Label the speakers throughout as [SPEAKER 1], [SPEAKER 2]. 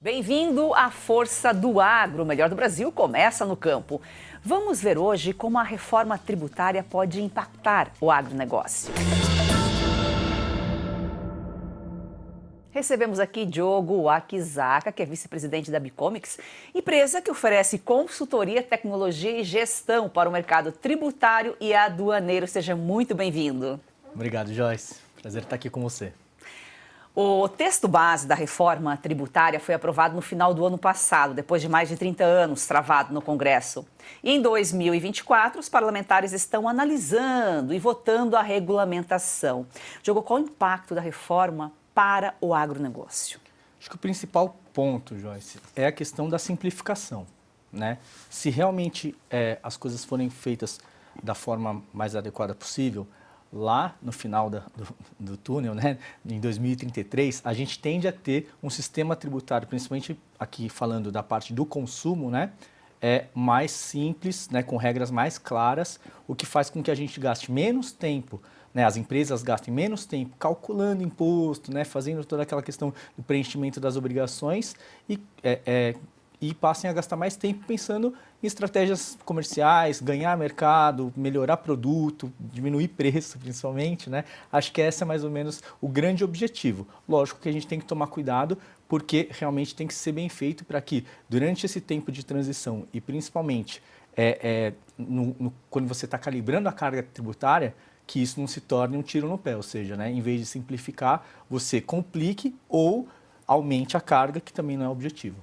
[SPEAKER 1] Bem-vindo à Força do Agro. O melhor do Brasil começa no campo. Vamos ver hoje como a reforma tributária pode impactar o agronegócio. Recebemos aqui Diogo Wakizaka, que é vice-presidente da Bicomics, empresa que oferece consultoria, tecnologia e gestão para o mercado tributário e aduaneiro. Seja muito bem-vindo.
[SPEAKER 2] Obrigado, Joyce. Prazer estar aqui com você.
[SPEAKER 1] O texto base da reforma tributária foi aprovado no final do ano passado, depois de mais de 30 anos travado no Congresso. E em 2024, os parlamentares estão analisando e votando a regulamentação. Diogo, qual o impacto da reforma para o agronegócio?
[SPEAKER 2] Acho que o principal ponto, Joyce, é a questão da simplificação, né? Se realmente as coisas forem feitas da forma mais adequada possível, lá no final do túnel, né, em 2033, a gente tende a ter um sistema tributário, principalmente aqui falando da parte do consumo, né, mais simples, né, com regras mais claras, o que faz com que a gente gaste menos tempo, né, as empresas gastem menos tempo calculando imposto, né, fazendo toda aquela questão do preenchimento das obrigações e passem a gastar mais tempo pensando em estratégias comerciais, ganhar mercado, melhorar produto, diminuir preço principalmente, né? Acho que esse é mais ou menos o grande objetivo. Lógico que a gente tem que tomar cuidado porque realmente tem que ser bem feito para que durante esse tempo de transição e principalmente quando você está calibrando a carga tributária, que isso não se torne um tiro no pé, ou seja, né, em vez de simplificar, você complique ou aumente a carga, que também não é o objetivo.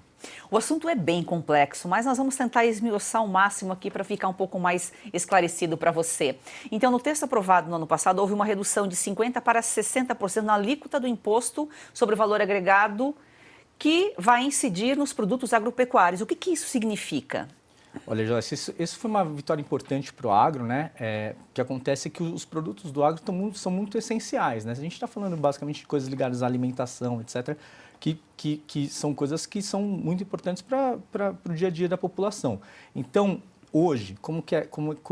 [SPEAKER 1] O assunto é bem complexo, mas nós vamos tentar esmiuçar o máximo aqui para ficar um pouco mais esclarecido para você. Então, no texto aprovado no ano passado, houve uma redução de 50% para 60% na alíquota do imposto sobre o valor agregado que vai incidir nos produtos agropecuários. O que isso significa?
[SPEAKER 2] Olha, Joyce, isso foi uma vitória importante para o agro, né? O que acontece é que os produtos do agro são muito essenciais, né? A gente está falando basicamente de coisas ligadas à alimentação, etc., que são coisas que são muito importantes para o dia a dia da população. Então, hoje, como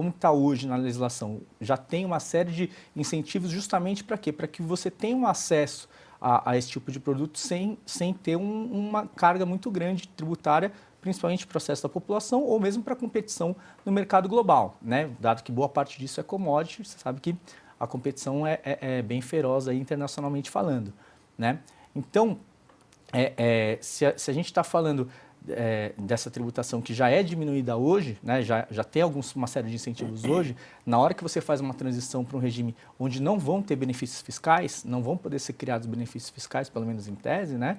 [SPEAKER 2] está hoje na legislação? Já tem uma série de incentivos justamente para quê? Para que você tenha um acesso a esse tipo de produto sem ter uma carga muito grande tributária, principalmente para o acesso da população ou mesmo para a competição no mercado global, né? Dado que boa parte disso é commodity, você sabe que a competição é bem feroz aí, internacionalmente falando, né? Então, se a gente está falando dessa tributação que já é diminuída hoje, né, já tem uma série de incentivos hoje, na hora que você faz uma transição para um regime onde não vão ter benefícios fiscais, não vão poder ser criados benefícios fiscais, pelo menos em tese, né,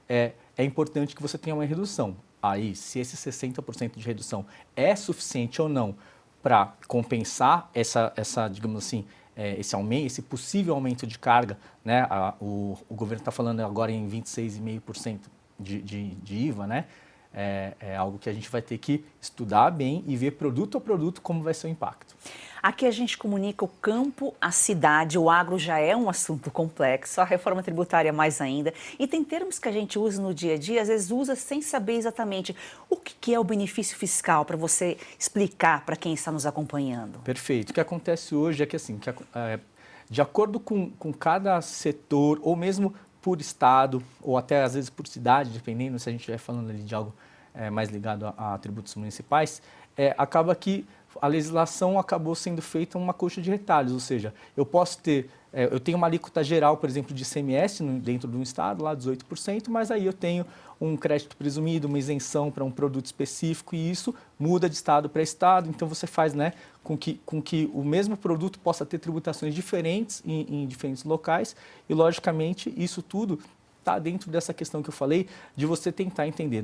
[SPEAKER 2] é importante que você tenha uma redução. Aí, se esse 60% de redução é suficiente ou não para compensar digamos assim, esse possível aumento de carga, né? O governo está falando agora em 26,5% de IVA, né? É algo que a gente vai ter que estudar bem e ver produto a produto como vai ser o impacto.
[SPEAKER 1] Aqui a gente comunica o campo, a cidade, o agro já é um assunto complexo, a reforma tributária mais ainda. E tem termos que a gente usa no dia a dia, às vezes usa sem saber exatamente o que é o benefício fiscal, para você explicar para quem está nos acompanhando.
[SPEAKER 2] Perfeito. O que acontece hoje é que, assim, de acordo com cada setor, ou mesmo por estado, ou até às vezes por cidade, dependendo se a gente estiver falando ali de algo mais ligado a tributos municipais, acaba que a legislação acabou sendo feita uma coxa de retalhos, ou seja, eu tenho uma alíquota geral, por exemplo, de ICMS dentro de um estado, lá 18%, mas aí eu tenho um crédito presumido, uma isenção para um produto específico e isso muda de estado para estado, então você faz, né, com que o mesmo produto possa ter tributações diferentes em diferentes locais e, logicamente, isso tudo está dentro dessa questão que eu falei de você tentar entender,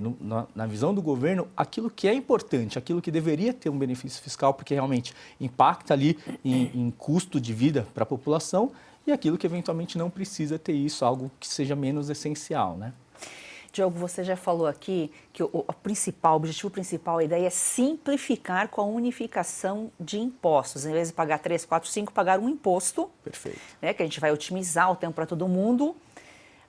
[SPEAKER 2] na visão do governo, aquilo que é importante, aquilo que deveria ter um benefício fiscal, porque realmente impacta ali em custo de vida para a população, e aquilo que eventualmente não precisa ter isso, algo que seja menos essencial, né?
[SPEAKER 1] Diogo, você já falou aqui que o objetivo principal, a ideia é simplificar com a unificação de impostos. Em vez de pagar 3, 4, 5, pagar um imposto.
[SPEAKER 2] Perfeito.
[SPEAKER 1] Né, que a gente vai otimizar o tempo para todo mundo.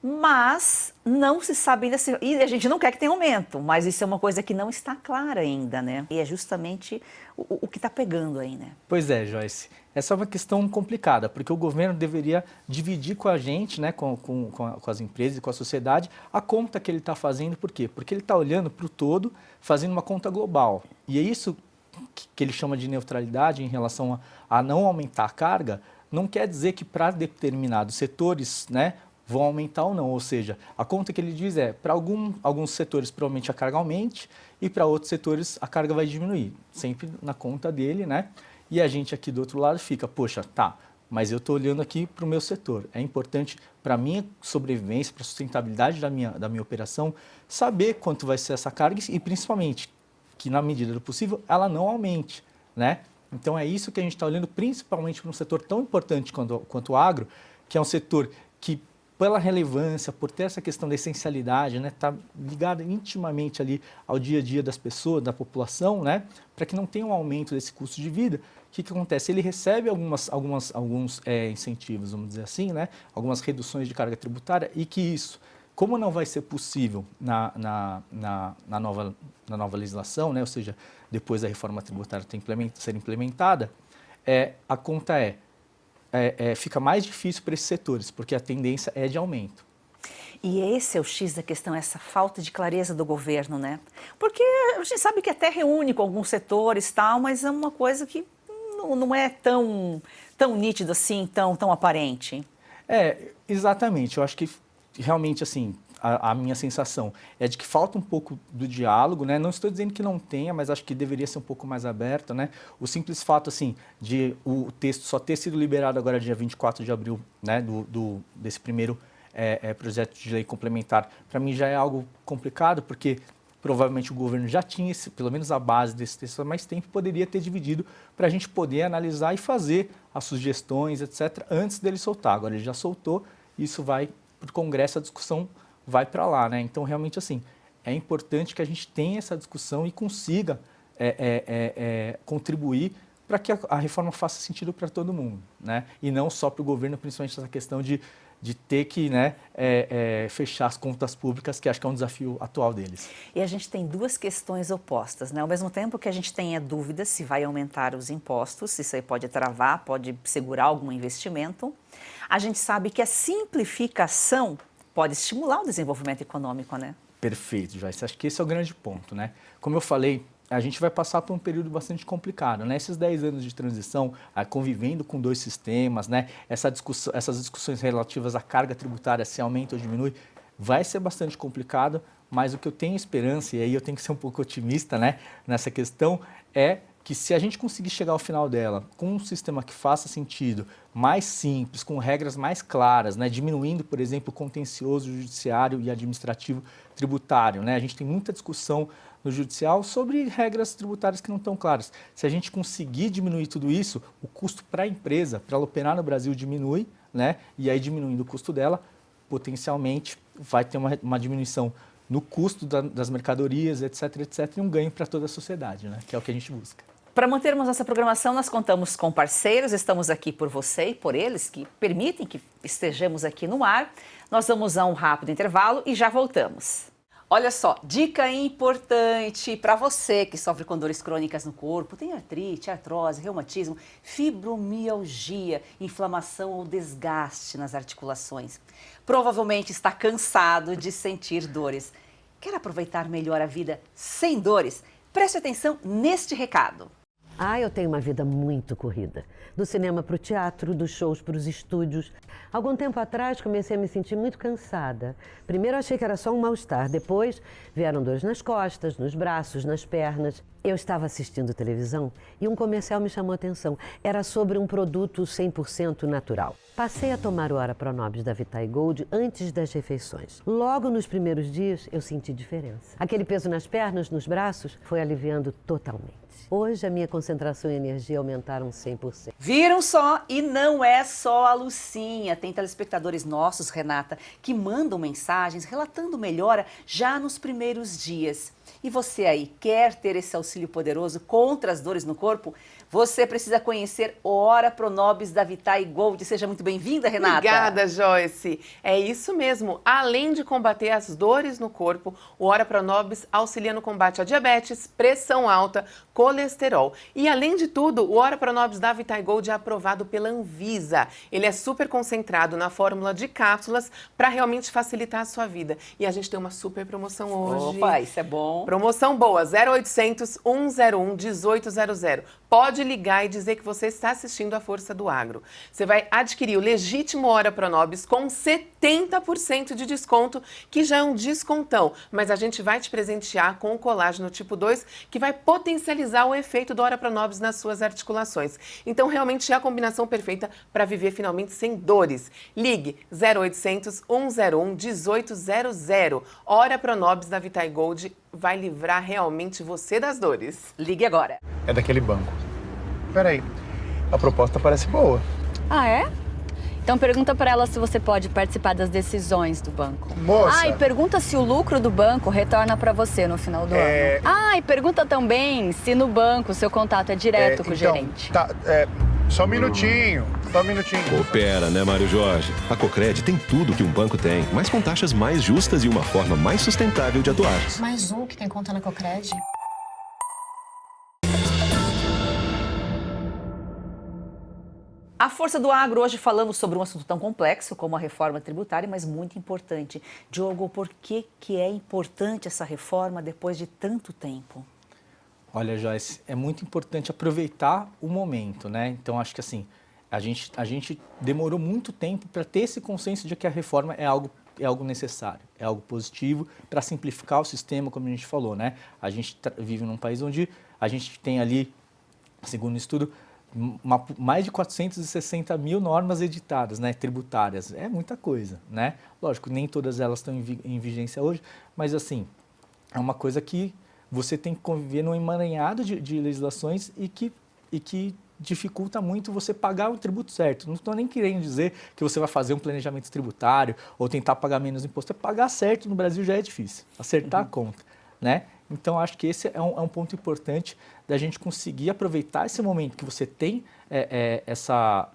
[SPEAKER 1] mas não se sabe ainda se... E a gente não quer que tenha aumento, mas isso é uma coisa que não está clara ainda, né? E é justamente o que está pegando aí, né?
[SPEAKER 2] Pois é, Joyce. Essa é uma questão complicada, porque o governo deveria dividir com a gente, né, com as empresas e com a sociedade, a conta que ele está fazendo. Por quê? Porque ele está olhando para o todo, fazendo uma conta global. E é isso que ele chama de neutralidade em relação a não aumentar a carga, não quer dizer que para determinados setores, né, vão aumentar ou não. Ou seja, a conta que ele diz é, para alguns setores provavelmente a carga aumente e para outros setores a carga vai diminuir, sempre na conta dele, né? E a gente aqui do outro lado fica, poxa, tá, mas eu estou olhando aqui para o meu setor. É importante para a minha sobrevivência, para a sustentabilidade da minha operação, saber quanto vai ser essa carga e principalmente que na medida do possível ela não aumente, né? Então é isso que a gente está olhando principalmente para um setor tão importante quanto o agro, que é um setor que pela relevância, por ter essa questão da essencialidade, né, tá ligado intimamente ali ao dia a dia das pessoas, da população, né, para que não tenha um aumento desse custo de vida. O que acontece? Ele recebe alguns incentivos, vamos dizer assim, né, algumas reduções de carga tributária e que isso, como não vai ser possível na nova legislação, né, ou seja, depois da reforma tributária ser implementada, a conta fica mais difícil para esses setores, porque a tendência é de aumento.
[SPEAKER 1] E esse é o X da questão, essa falta de clareza do governo, né? Porque a gente sabe que até reúne com alguns setores e tal, mas é uma coisa que não é tão nítido assim, tão aparente.
[SPEAKER 2] Exatamente. Eu acho que realmente, assim, a minha sensação é de que falta um pouco do diálogo, né? Não estou dizendo que não tenha, mas acho que deveria ser um pouco mais aberto, né? O simples fato, assim, de o texto só ter sido liberado agora dia 24 de abril, né? Desse primeiro projeto de lei complementar, para mim já é algo complicado, porque provavelmente o governo já tinha, pelo menos a base desse texto há mais tempo, poderia ter dividido para a gente poder analisar e fazer as sugestões, etc., antes dele soltar. Agora ele já soltou, isso vai para o Congresso, a discussão vai para lá, né? Então, realmente, assim, é importante que a gente tenha essa discussão e consiga contribuir para que a reforma faça sentido para todo mundo, né? E não só para o governo, principalmente essa questão de ter que, né, fechar as contas públicas, que acho que é um desafio atual deles.
[SPEAKER 1] E a gente tem duas questões opostas, né? Ao mesmo tempo que a gente tem a dúvida se vai aumentar os impostos, isso aí pode travar, pode segurar algum investimento, a gente sabe que a simplificação pode estimular o desenvolvimento econômico, né?
[SPEAKER 2] Perfeito, Joyce. Acho que esse é o grande ponto, né? Como eu falei, a gente vai passar por um período bastante complicado, né? Esses 10 anos de transição, convivendo com dois sistemas, né? Essas discussões relativas à carga tributária, se aumenta ou diminui, vai ser bastante complicado, mas o que eu tenho esperança, e aí eu tenho que ser um pouco otimista, né, nessa questão, é que se a gente conseguir chegar ao final dela com um sistema que faça sentido, mais simples, com regras mais claras, né, diminuindo, por exemplo, o contencioso judiciário e administrativo tributário, né? A gente tem muita discussão no judicial sobre regras tributárias que não estão claras. Se a gente conseguir diminuir tudo isso, o custo para a empresa, para ela operar no Brasil, diminui, né? E aí, diminuindo o custo dela, potencialmente vai ter uma diminuição no custo das mercadorias, etc., etc., e um ganho para toda a sociedade, né? Que é o que a gente busca.
[SPEAKER 1] Para mantermos nossa programação, nós contamos com parceiros, estamos aqui por você e por eles, que permitem que estejamos aqui no ar. Nós vamos a um rápido intervalo e já voltamos. Olha só, dica importante para você que sofre com dores crônicas no corpo, tem artrite, artrose, reumatismo, fibromialgia, inflamação ou desgaste nas articulações. Provavelmente está cansado de sentir dores. Quer aproveitar melhor a vida sem dores? Preste atenção neste recado.
[SPEAKER 3] Eu tenho uma vida muito corrida. Do cinema para o teatro, dos shows para os estúdios. Algum tempo atrás comecei a me sentir muito cansada. Primeiro achei que era só um mal-estar. Depois vieram dores nas costas, nos braços, nas pernas. Eu estava assistindo televisão e um comercial me chamou a atenção. Era sobre um produto 100% natural. Passei a tomar o Ora Pronobis da Vitae Gold antes das refeições. Logo nos primeiros dias eu senti diferença. Aquele peso nas pernas, nos braços, foi aliviando totalmente. Hoje a minha concentração e energia aumentaram 100%.
[SPEAKER 1] Viram só? E não é só a Lucinha. Tem telespectadores nossos, Renata, que mandam mensagens relatando melhora já nos primeiros dias. E você aí, quer ter esse auxílio poderoso contra as dores no corpo? Você precisa conhecer o Ora Pronobis da Vitae Gold. Seja muito bem-vinda, Renata.
[SPEAKER 4] Obrigada, Joyce. É isso mesmo. Além de combater as dores no corpo, o Ora Pronobis auxilia no combate à diabetes, pressão alta, colesterol. E além de tudo, o Ora Pronobis da Vitae Gold é aprovado pela Anvisa. Ele é super concentrado na fórmula de cápsulas para realmente facilitar a sua vida. E a gente tem uma super promoção hoje.
[SPEAKER 1] Opa, isso é bom.
[SPEAKER 4] Promoção boa, 0800 101 1800. Pode ligar e dizer que você está assistindo a Força do Agro. Você vai adquirir o legítimo Ora Pronobis com 70% de desconto, que já é um descontão. Mas a gente vai te presentear com o colágeno tipo 2, que vai potencializar o efeito do Ora Pronobis nas suas articulações. Então, realmente é a combinação perfeita para viver finalmente sem dores. Ligue 0800 101 1800. Ora Pronobis da Vitae Gold vai livrar realmente você das dores.
[SPEAKER 1] Ligue agora.
[SPEAKER 5] É daquele banco. Peraí, a proposta parece boa.
[SPEAKER 6] Ah, é? Então pergunta pra ela se você pode participar das decisões do banco.
[SPEAKER 5] Moça!
[SPEAKER 6] Ah, e pergunta se o lucro do banco retorna pra você no final do ano. Ah, e pergunta também se no banco o seu contato é direto com o gerente.
[SPEAKER 5] Tá, só um minutinho,
[SPEAKER 7] Coopera, né, Mário Jorge? A Cocred tem tudo que um banco tem, mas com taxas mais justas e uma forma mais sustentável de atuar.
[SPEAKER 8] Mais um que tem conta na Cocred?
[SPEAKER 1] A Força do Agro, hoje falamos sobre um assunto tão complexo como a reforma tributária, mas muito importante. Diogo, por que é importante essa reforma depois de tanto tempo?
[SPEAKER 2] Olha, Joyce, é muito importante aproveitar o momento, né? Então, acho que assim, a gente demorou muito tempo para ter esse consenso de que a reforma é algo necessário, é algo positivo para simplificar o sistema, como a gente falou, né? A gente vive num país onde a gente tem ali, segundo o estudo, mais de 460 mil normas editadas, né, tributárias. É muita coisa, né? Lógico, nem todas elas estão em vigência hoje, mas assim, é uma coisa que você tem que conviver num emaranhado de legislações e que dificulta muito você pagar o tributo certo. Não estou nem querendo dizer que você vai fazer um planejamento tributário ou tentar pagar menos imposto. É pagar certo no Brasil já é difícil, acertar a conta, né? Então, acho que esse é um ponto importante da gente conseguir aproveitar esse momento que você tem essa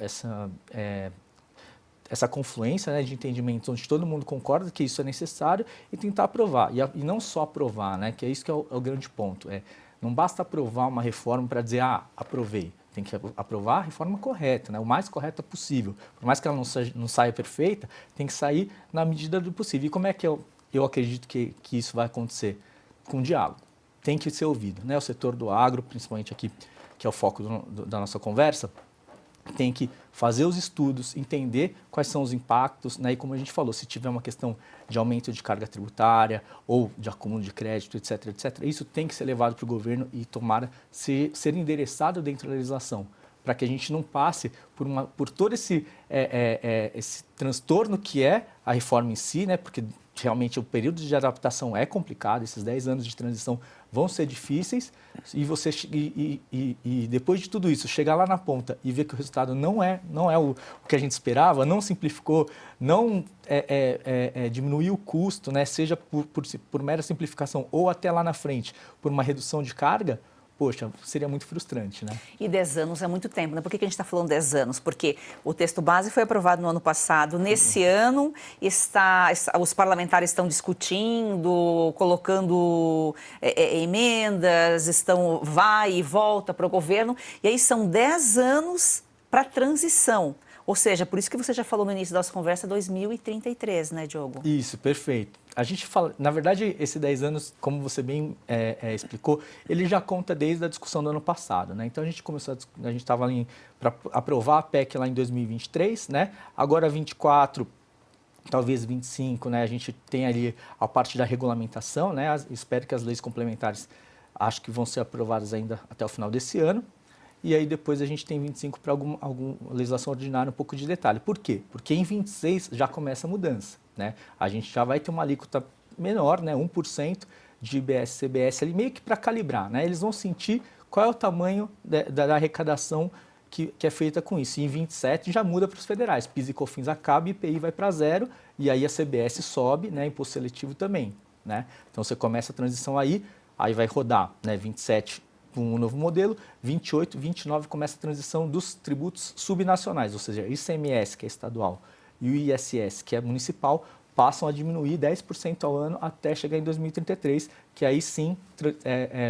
[SPEAKER 2] confluência, né, de entendimentos onde todo mundo concorda que isso é necessário e tentar aprovar. E não só aprovar, né, que é isso que é o grande ponto. Não basta aprovar uma reforma para dizer, aprovei. Tem que aprovar a reforma correta, né, o mais correta possível. Por mais que ela não saia perfeita, tem que sair na medida do possível. E como é que eu acredito que isso vai acontecer? Com diálogo. Tem que ser ouvido, né? O setor do agro, principalmente aqui, que é o foco da nossa conversa, tem que fazer os estudos, entender quais são os impactos, né? E como a gente falou, se tiver uma questão de aumento de carga tributária ou de acúmulo de crédito, etc., isso tem que ser levado para o governo e tomara ser endereçado dentro da legislação, para que a gente não passe por todo esse transtorno que é a reforma em si, né? Porque realmente o período de adaptação é complicado, esses 10 anos de transição vão ser difíceis e depois de tudo isso, chegar lá na ponta e ver que o resultado não é o que a gente esperava, não simplificou, não diminuiu o custo, né? Seja por mera simplificação ou até lá na frente por uma redução de carga, poxa, seria muito frustrante, né?
[SPEAKER 1] E 10 anos é muito tempo, né? Por que a gente está falando 10 anos? Porque o texto base foi aprovado no ano passado. Nesse ano, os parlamentares estão discutindo, colocando emendas, vai e volta para o governo. E aí são 10 anos para transição. Ou seja, por isso que você já falou no início da nossa conversa, 2033, né, Diogo?
[SPEAKER 2] Isso, perfeito. A gente fala, na verdade, esses 10 anos, como você bem explicou, ele já conta desde a discussão do ano passado, né? Então a gente estava ali para aprovar a PEC lá em 2023, né? Agora 24, talvez 25, né? A gente tem ali a parte da regulamentação, né? Espero que as leis complementares acho que vão ser aprovadas ainda até o final desse ano. E aí depois a gente tem 25 para alguma legislação ordinária, um pouco de detalhe. Por quê? Porque em 26 já começa a mudança, né? A gente já vai ter uma alíquota menor, né? 1% de IBS, CBS ali, meio que para calibrar, né? Eles vão sentir qual é o tamanho da arrecadação que é feita com isso. E em 27 já muda para os federais. PIS e COFINS acaba, IPI vai para zero e aí a CBS sobe, né? Imposto seletivo também, né? Então você começa a transição aí. aí vai rodar, né, 27 com o novo modelo, 28, 29 começa a transição dos tributos subnacionais, ou seja, ICMS, que é estadual, e o ISS, que é municipal, passam a diminuir 10% ao ano até chegar em 2033, que aí sim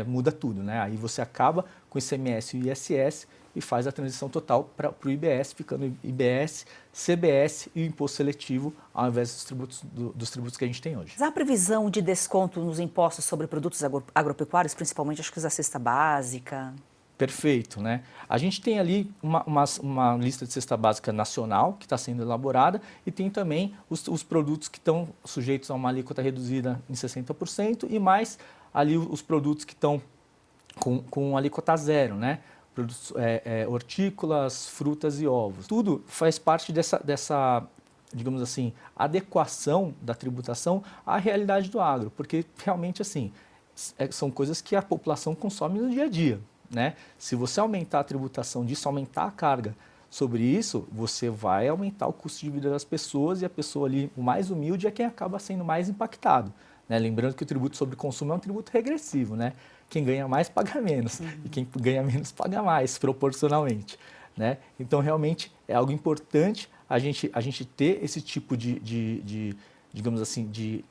[SPEAKER 2] muda tudo, né? Aí você acaba com o ICMS e o ISS e faz a transição total para o IBS, ficando IBS, CBS e o imposto seletivo, ao invés dos tributos que a gente tem hoje.
[SPEAKER 1] Há previsão de desconto nos impostos sobre produtos agropecuários, principalmente acho que da cesta básica?
[SPEAKER 2] Perfeito, né? A gente tem ali uma lista de cesta básica nacional que está sendo elaborada e tem também os produtos que estão sujeitos a uma alíquota reduzida em 60% e mais ali os produtos que estão com alíquota zero, né? Produtos hortícolas, frutas e ovos. Tudo faz parte dessa, digamos assim, adequação da tributação à realidade do agro, porque realmente assim são coisas que a população consome no dia a dia. Né? Se você aumentar a tributação disso, aumentar a carga sobre isso, você vai aumentar o custo de vida das pessoas e a pessoa ali, o mais humilde, é quem acaba sendo mais impactado. Né? Lembrando que o tributo sobre consumo é um tributo regressivo, né? Quem ganha mais paga menos e quem ganha menos paga mais, proporcionalmente. Né? Então, realmente, é algo importante a gente ter esse tipo digamos assim, de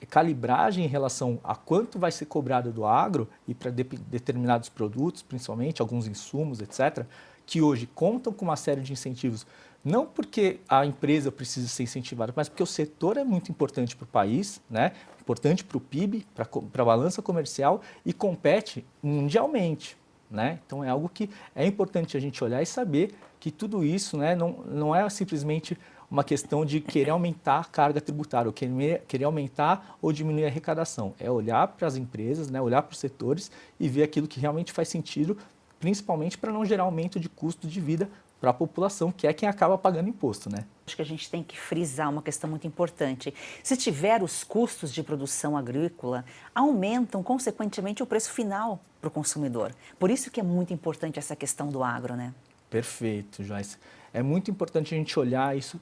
[SPEAKER 2] calibragem em relação a quanto vai ser cobrado do agro e para determinados produtos, principalmente alguns insumos, etc., que hoje contam com uma série de incentivos, não porque a empresa precisa ser incentivada, mas porque o setor é muito importante para o país, né? Importante para o PIB, para a balança comercial e compete mundialmente. Né? Então é algo que é importante a gente olhar e saber que tudo isso, né, não é simplesmente uma questão de querer aumentar a carga tributária, ou querer aumentar ou diminuir a arrecadação. É olhar para as empresas, né, olhar para os setores e ver aquilo que realmente faz sentido, principalmente para não gerar aumento de custo de vida para a população, que é quem acaba pagando imposto. Né?
[SPEAKER 1] Acho que a gente tem que frisar uma questão muito importante. Se tiver os custos de produção agrícola, aumentam, consequentemente, o preço final para o consumidor. Por isso que é muito importante essa questão do agro, né?
[SPEAKER 2] Perfeito, Joyce. É muito importante a gente olhar isso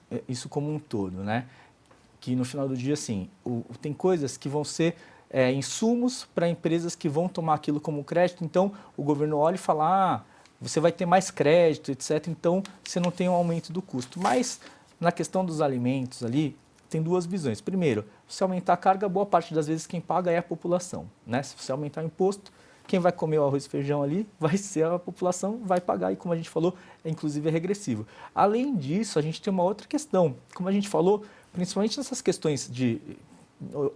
[SPEAKER 2] como um todo, né? Que no final do dia, assim, tem coisas que vão ser insumos para empresas que vão tomar aquilo como crédito. Então, o governo olha e fala, você vai ter mais crédito, etc. Então, você não tem um aumento do custo. Mas, na questão dos alimentos ali, tem duas visões. Primeiro, se aumentar a carga, boa parte das vezes quem paga é a população, né? Se você aumentar o imposto, quem vai comer o arroz e feijão ali vai ser a população, vai pagar e, como a gente falou, inclusive é regressivo. Além disso, a gente tem uma outra questão. Como a gente falou, principalmente nessas questões de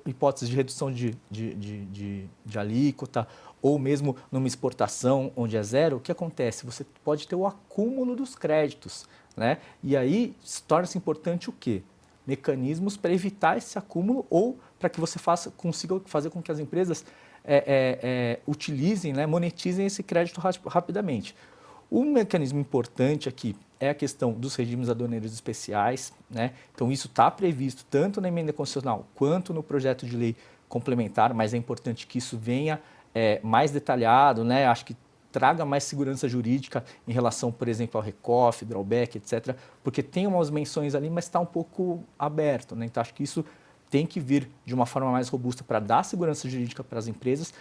[SPEAKER 2] hipóteses de redução de alíquota ou mesmo numa exportação onde é zero, o que acontece? Você pode ter o acúmulo dos créditos, né? E aí torna-se importante o quê? Mecanismos para evitar esse acúmulo ou para que você consiga fazer com que as empresas utilizem, né, monetizem esse crédito rapidamente. Um mecanismo importante aqui é a questão dos regimes aduaneiros especiais, né? Então isso está previsto tanto na emenda constitucional quanto no projeto de lei complementar, mas é importante que isso venha mais detalhado, né? Acho que traga mais segurança jurídica em relação, por exemplo, ao RECOF, drawback, etc., porque tem umas menções ali, mas está um pouco aberto, né? Então acho que isso tem que vir de uma forma mais robusta para dar segurança jurídica para as empresas,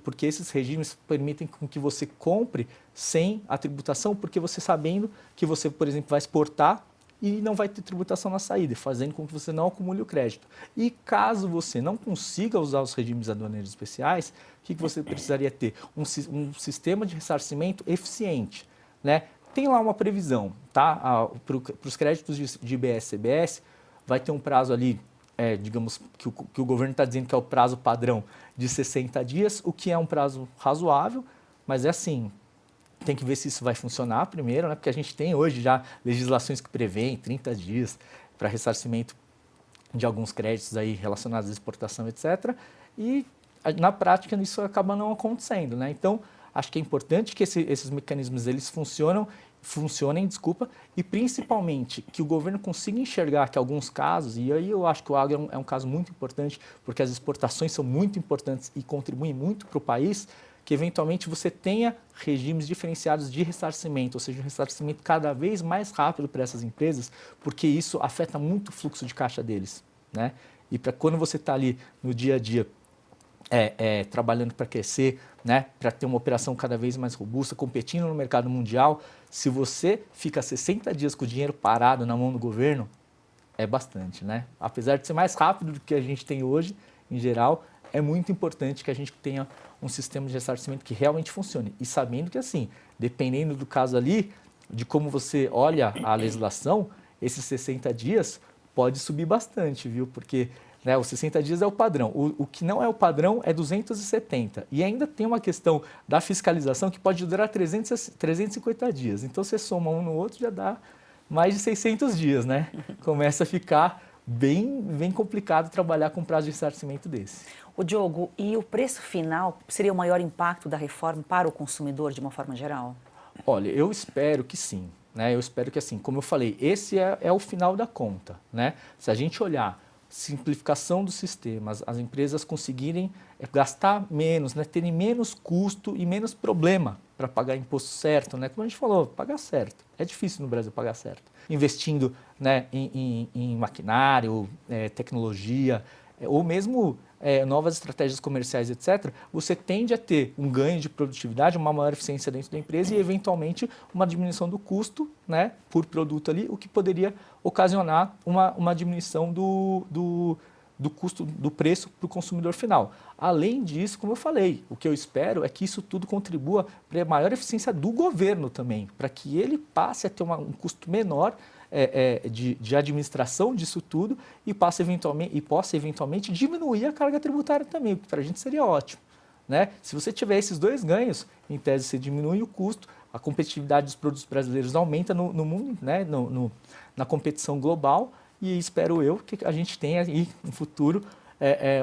[SPEAKER 2] porque esses regimes permitem com que você compre sem a tributação, porque você sabendo que você, por exemplo, vai exportar e não vai ter tributação na saída, fazendo com que você não acumule o crédito. E caso você não consiga usar os regimes aduaneiros especiais, o que você precisaria ter? Um sistema de ressarcimento eficiente, né? Tem lá uma previsão, tá? Para os créditos de IBS e CBS, vai ter um prazo ali, digamos, que o governo está dizendo que é o prazo padrão de 60 dias, o que é um prazo razoável, mas é assim, tem que ver se isso vai funcionar primeiro, né? Porque a gente tem hoje já legislações que prevêem 30 dias para ressarcimento de alguns créditos aí relacionados à exportação, etc. E na prática isso acaba não acontecendo, né? Então, acho que é importante que esses mecanismos eles funcionem, e principalmente que o governo consiga enxergar que alguns casos, e aí eu acho que o agro é um caso muito importante, porque as exportações são muito importantes e contribuem muito para o país, que eventualmente você tenha regimes diferenciados de ressarcimento, ou seja, um ressarcimento cada vez mais rápido para essas empresas, porque isso afeta muito o fluxo de caixa deles, né? E para quando você está ali no dia a dia trabalhando para crescer, né, para ter uma operação cada vez mais robusta, competindo no mercado mundial. Se você fica 60 dias com o dinheiro parado na mão do governo, é bastante, né? Apesar de ser mais rápido do que a gente tem hoje, em geral, é muito importante que a gente tenha um sistema de ressarcimento que realmente funcione. E sabendo que, assim, dependendo do caso ali, de como você olha a legislação, esses 60 dias pode subir bastante, viu? Porque, né, os 60 dias é o padrão. O que não é o padrão é 270. E ainda tem uma questão da fiscalização que pode durar 350 dias. Então, você soma um no outro, já dá mais de 600 dias, né? Começa a ficar bem complicado trabalhar com prazo de ressarcimento desse.
[SPEAKER 1] O Diogo, e o preço final seria o maior impacto da reforma para o consumidor de uma forma geral?
[SPEAKER 2] Olha, eu espero que sim, né? Eu espero que, assim, como eu falei, esse é o final da conta, né? Se a gente olhar simplificação dos sistemas, as empresas conseguirem gastar menos, né? Terem menos custo e menos problema para pagar imposto certo, né? Como a gente falou, pagar certo. É difícil no Brasil pagar certo. Investindo, né, em maquinário, tecnologia, ou mesmo novas estratégias comerciais, etc., você tende a ter um ganho de produtividade, uma maior eficiência dentro da empresa e, eventualmente, uma diminuição do custo, né, por produto ali, o que poderia ocasionar uma diminuição do custo, do preço para o consumidor final. Além disso, como eu falei, o que eu espero é que isso tudo contribua para a maior eficiência do governo também, para que ele passe a ter um custo menor de administração disso tudo e possa eventualmente diminuir a carga tributária também, o que para a gente seria ótimo, né? Se você tiver esses dois ganhos, em tese você diminui o custo, a competitividade dos produtos brasileiros aumenta no mundo, né? Na competição global, e espero eu que a gente tenha aí no futuro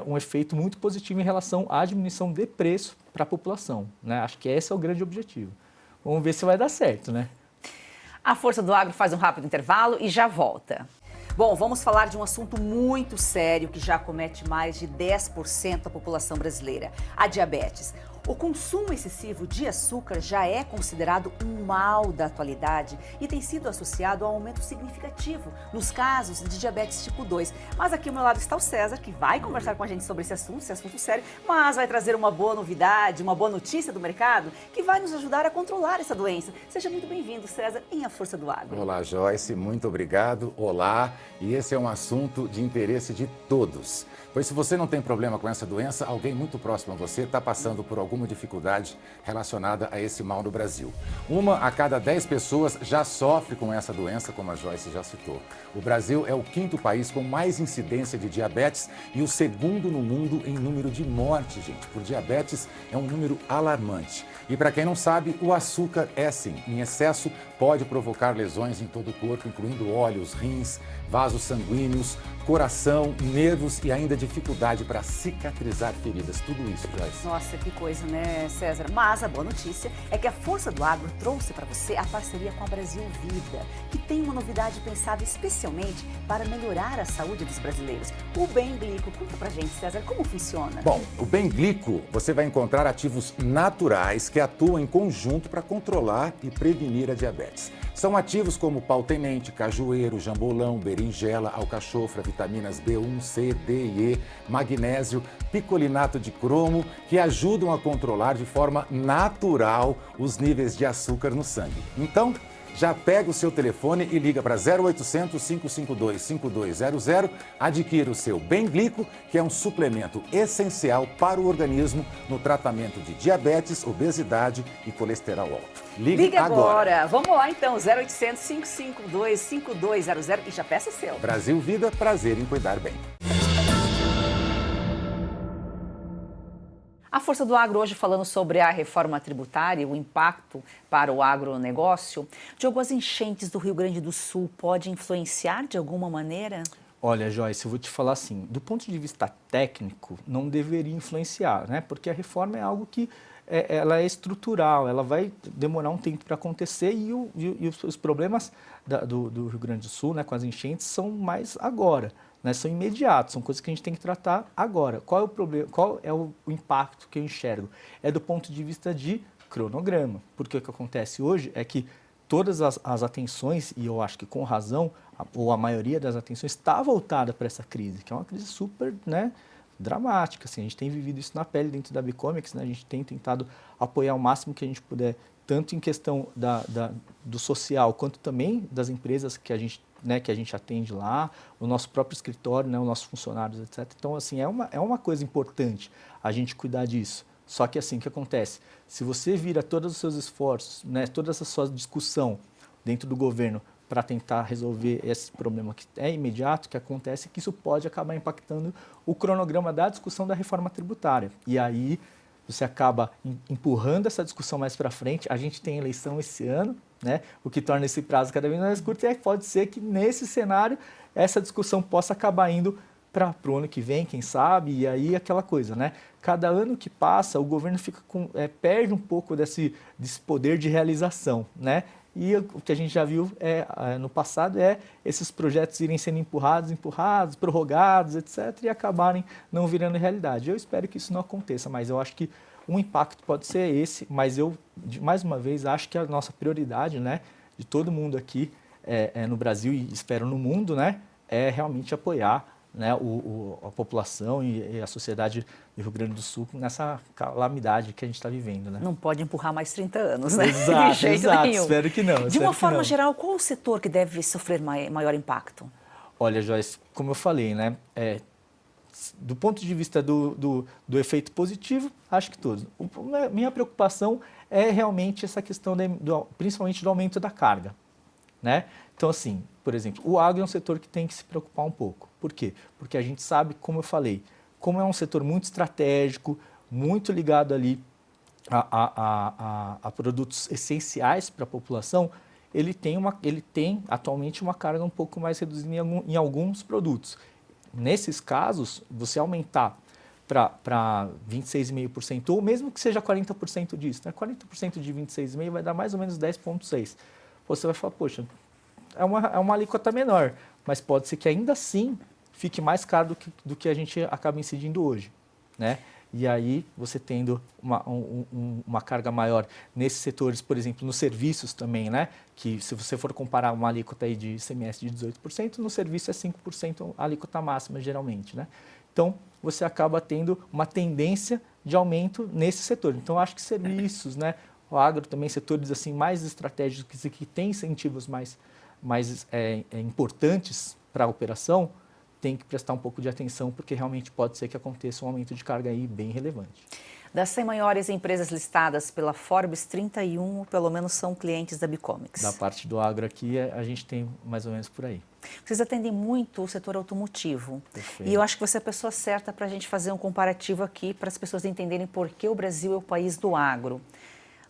[SPEAKER 2] um efeito muito positivo em relação à diminuição de preço para a população, né? Acho que esse é o grande objetivo. Vamos ver se vai dar certo, né?
[SPEAKER 1] A Força do Agro faz um rápido intervalo e já volta. Bom, vamos falar de um assunto muito sério que já acomete mais de 10% da população brasileira, a diabetes. O consumo excessivo de açúcar já é considerado um mal da atualidade e tem sido associado a um aumento significativo nos casos de diabetes tipo 2. Mas aqui ao meu lado está o César, que vai conversar com a gente sobre esse assunto sério, mas vai trazer uma boa novidade, uma boa notícia do mercado que vai nos ajudar a controlar essa doença. Seja muito bem-vindo, César, em A Força do Agro.
[SPEAKER 9] Olá, Joyce, muito obrigado. Olá, e esse é um assunto de interesse de todos. Pois se você não tem problema com essa doença, alguém muito próximo a você está passando por alguma dificuldade relacionada a esse mal no Brasil. 1 a cada 10 pessoas já sofre com essa doença, como a Joyce já citou. O Brasil é o 5º país com mais incidência de diabetes e o 2º no mundo em número de mortes, gente. Por diabetes é um número alarmante. E para quem não sabe, o açúcar é sim, em excesso, pode provocar lesões em todo o corpo, incluindo olhos, rins, vasos sanguíneos, coração, nervos e ainda dificuldade para cicatrizar feridas. Tudo isso, Joyce.
[SPEAKER 1] Nossa, que coisa, né, César? Mas a boa notícia é que a Força do Agro trouxe para você a parceria com a Brasil Vida, que tem uma novidade pensada especialmente para melhorar a saúde dos brasileiros. O Bem Glico. Conta pra gente, César, como funciona?
[SPEAKER 9] Bom, o Bem Glico, você vai encontrar ativos naturais que atuam em conjunto para controlar e prevenir a diabetes. São ativos como pau-tenente, cajueiro, jambolão, berinjela, alcachofra, vitaminas B1, C, D e E, magnésio, picolinato de cromo, que ajudam a controlar de forma natural os níveis de açúcar no sangue. Então, já pega o seu telefone e liga para 0800 552 5200, adquira o seu Bem Glico, que é um suplemento essencial para o organismo no tratamento de diabetes, obesidade e colesterol alto.
[SPEAKER 1] Liga agora! Vamos lá então, 0800 552 5200 e já peça o seu.
[SPEAKER 9] Brasil Vida, prazer em cuidar bem.
[SPEAKER 1] A Força do Agro hoje falando sobre a reforma tributária e o impacto para o agronegócio. Diogo, as enchentes do Rio Grande do Sul podem influenciar de alguma maneira?
[SPEAKER 2] Olha, Joyce, eu vou te falar assim, do ponto de vista técnico, não deveria influenciar, né? Porque a reforma é algo que ela é estrutural, ela vai demorar um tempo para acontecer e os problemas do Rio Grande do Sul, né, com as enchentes, são mais agora. Né, são imediatos, são coisas que a gente tem que tratar agora. Qual é o problema? Qual é o impacto que eu enxergo? É do ponto de vista de cronograma. Porque o que acontece hoje é que todas as atenções, e eu acho que com razão, ou a maioria das atenções, está voltada para essa crise, que é uma crise super, né, dramática, assim, a gente tem vivido isso na pele dentro da Bicomics, né? A gente tem tentado apoiar o máximo que a gente puder, tanto em questão do social, quanto também das empresas que a gente atende lá, o nosso próprio escritório, né, os nossos funcionários, etc. Então, assim, é uma coisa importante a gente cuidar disso. Só que, assim, o que acontece? Se você vira todos os seus esforços, né, toda essa sua discussão dentro do governo para tentar resolver esse problema que é imediato, que acontece que isso pode acabar impactando o cronograma da discussão da reforma tributária. E aí você acaba empurrando essa discussão mais para frente. A gente tem eleição esse ano, né, o que torna esse prazo cada vez mais curto, e pode ser que nesse cenário essa discussão possa acabar indo para o ano que vem, quem sabe, e aí aquela coisa, né? Cada ano que passa, o governo fica perde um pouco desse poder de realização, né? E o que a gente já viu no passado esses projetos irem sendo empurrados, prorrogados, etc., e acabarem não virando realidade. Eu espero que isso não aconteça, mas eu acho que um impacto pode ser esse, mas eu, mais uma vez, acho que a nossa prioridade, né, de todo mundo aqui no Brasil e espero no mundo, né, é realmente apoiar, né, a população e a sociedade do Rio Grande do Sul nessa calamidade que a gente está vivendo, né?
[SPEAKER 1] Não pode empurrar mais 30 anos, né?
[SPEAKER 2] Exato, exato. Espero que não.
[SPEAKER 1] De uma forma geral, qual o setor que deve sofrer maior impacto?
[SPEAKER 2] Olha, Joyce, como eu falei, né? Do ponto de vista do efeito positivo, acho que todos. Minha preocupação é realmente essa questão, principalmente do aumento da carga, né? Então, assim, por exemplo, o agro é um setor que tem que se preocupar um pouco. Por quê? Porque a gente sabe, como eu falei, como é um setor muito estratégico, muito ligado ali a produtos essenciais para a população, ele tem atualmente uma carga um pouco mais reduzida em alguns produtos. Nesses casos, você aumentar para 26,5%, ou mesmo que seja 40% disso, né? 40% de 26,5% vai dar mais ou menos 10,6%. Você vai falar, poxa, é uma alíquota menor, mas pode ser que ainda assim fique mais caro do que a gente acaba incidindo hoje, né? E aí, você tendo uma carga maior nesses setores, por exemplo, nos serviços também, né? Que se você for comparar uma alíquota aí de ICMS de 18%, no serviço é 5% a alíquota máxima, geralmente, né? Então, você acaba tendo uma tendência de aumento nesse setor. Então, acho que serviços, né? O agro também, setores assim, mais estratégicos e que têm incentivos mais importantes para a operação, tem que prestar um pouco de atenção, porque realmente pode ser que aconteça um aumento de carga aí bem relevante.
[SPEAKER 1] Das 100 maiores empresas listadas pela Forbes, 31 pelo menos são clientes da Bicomics.
[SPEAKER 2] Da parte do agro aqui, a gente tem mais ou menos por aí.
[SPEAKER 1] Vocês atendem muito o setor automotivo.
[SPEAKER 2] Perfeito.
[SPEAKER 1] E eu acho que você é a pessoa certa para a gente fazer um comparativo aqui, para as pessoas entenderem por que o Brasil é o país do agro.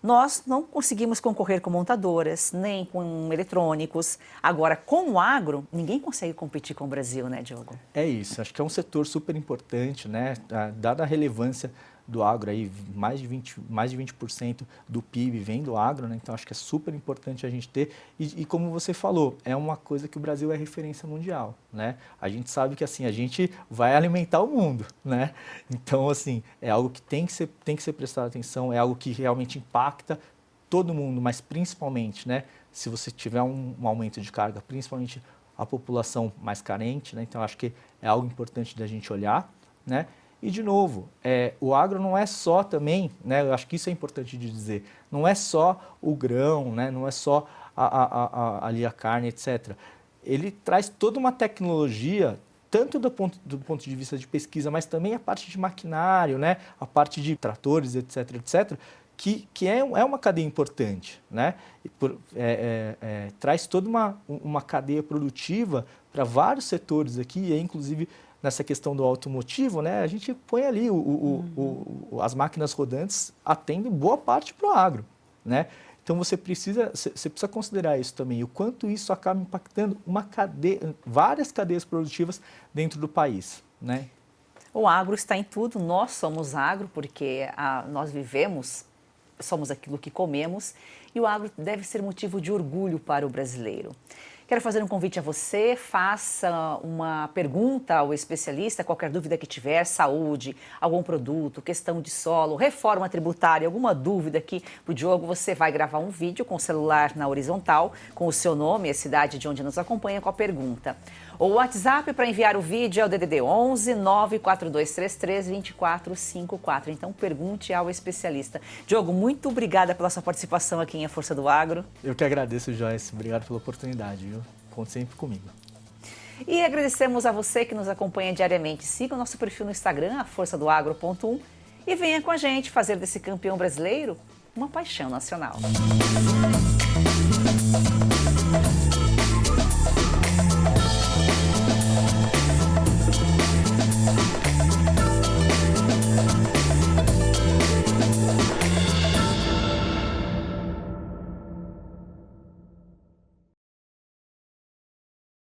[SPEAKER 1] Nós não conseguimos concorrer com montadoras, nem com eletrônicos. Agora, com o agro, ninguém consegue competir com o Brasil, né, Diogo?
[SPEAKER 2] É isso, acho que é um setor super importante, né? Dada a relevância do agro aí, mais de 20% do PIB vem do agro, né? Então acho que é super importante a gente ter. E como você falou, é uma coisa que o Brasil é referência mundial, né? A gente sabe que assim, a gente vai alimentar o mundo, né? Então, assim, é algo que tem que ser prestado atenção, é algo que realmente impacta todo mundo, mas principalmente, né? Se você tiver um aumento de carga, principalmente a população mais carente, né? Então acho que é algo importante da gente olhar, né? E, de novo, o agro não é só também, né, eu acho que isso é importante de dizer, não é só o grão, né, não é só ali a carne, etc. Ele traz toda uma tecnologia, tanto do ponto de vista de pesquisa, mas também a parte de maquinário, né, a parte de tratores, etc., etc., que é uma cadeia importante, né? Traz toda uma cadeia produtiva para vários setores aqui, e inclusive nessa questão do automotivo, né, a gente põe ali as máquinas rodantes atendem boa parte para o agro, né? Então você precisa considerar isso também, o quanto isso acaba impactando várias cadeias produtivas dentro do país, né?
[SPEAKER 1] O agro está em tudo, nós somos agro porque nós somos aquilo que comemos, e o agro deve ser motivo de orgulho para o brasileiro. Quero fazer um convite a você, faça uma pergunta ao especialista, qualquer dúvida que tiver, saúde, algum produto, questão de solo, reforma tributária, alguma dúvida aqui para o Diogo, você vai gravar um vídeo com o celular na horizontal, com o seu nome e a cidade de onde nos acompanha com a pergunta. O WhatsApp para enviar o vídeo é o DDD 11 94233 2454. Então pergunte ao especialista. Diogo, muito obrigada pela sua participação aqui em A Força do Agro.
[SPEAKER 2] Eu que agradeço, Joyce. Obrigado pela oportunidade, viu? Conte sempre comigo.
[SPEAKER 1] E agradecemos a você que nos acompanha diariamente. Siga o nosso perfil no Instagram, aforçadoagro.1, e venha com a gente fazer desse campeão brasileiro uma paixão nacional.